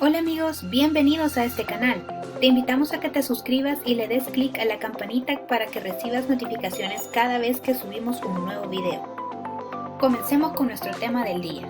Hola amigos, bienvenidos a este canal. Te invitamos a que te suscribas y le des clic a la campanita para que recibas notificaciones cada vez que subimos un nuevo video. Comencemos con nuestro tema del día.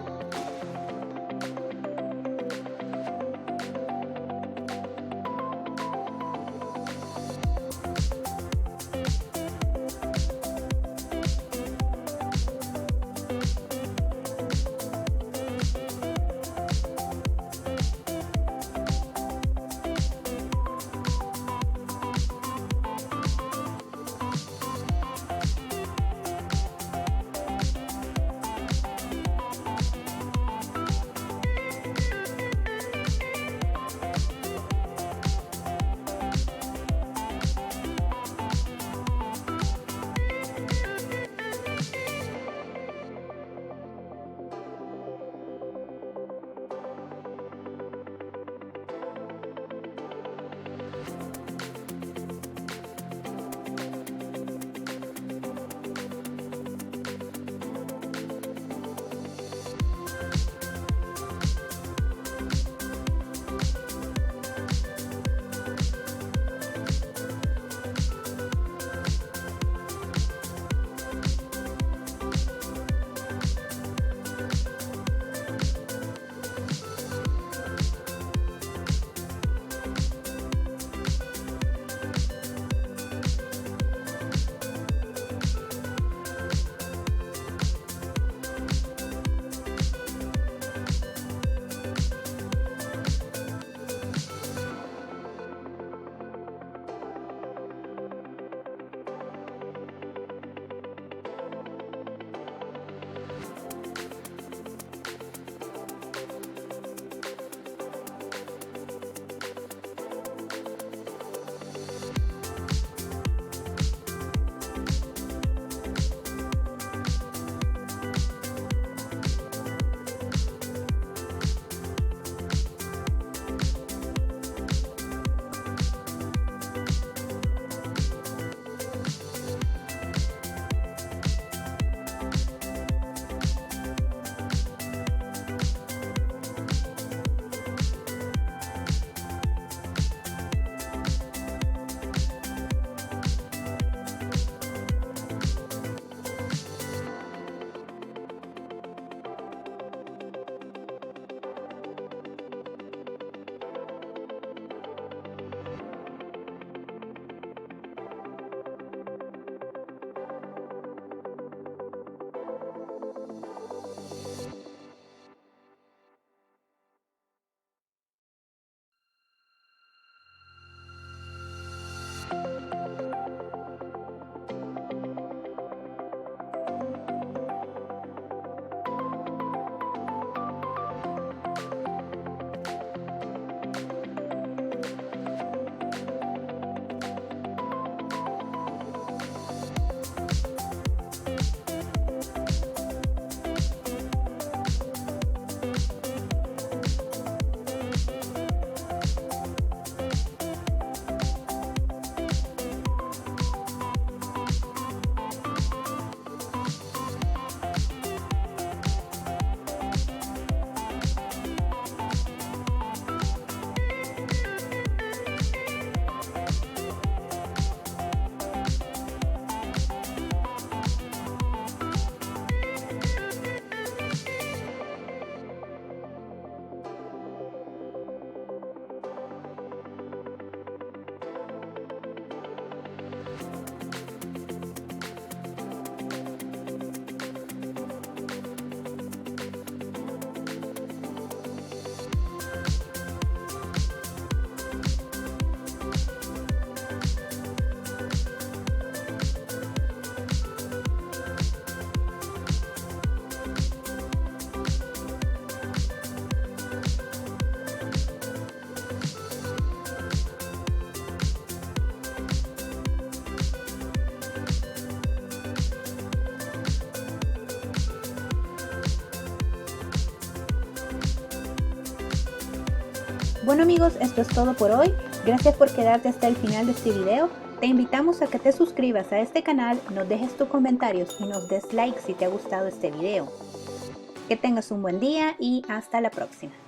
Bueno amigos, esto es todo por hoy. Gracias por quedarte hasta el final de este video. Te invitamos a que te suscribas a este canal, nos dejes tus comentarios y nos des like si te ha gustado este video. Que tengas un buen día y hasta la próxima.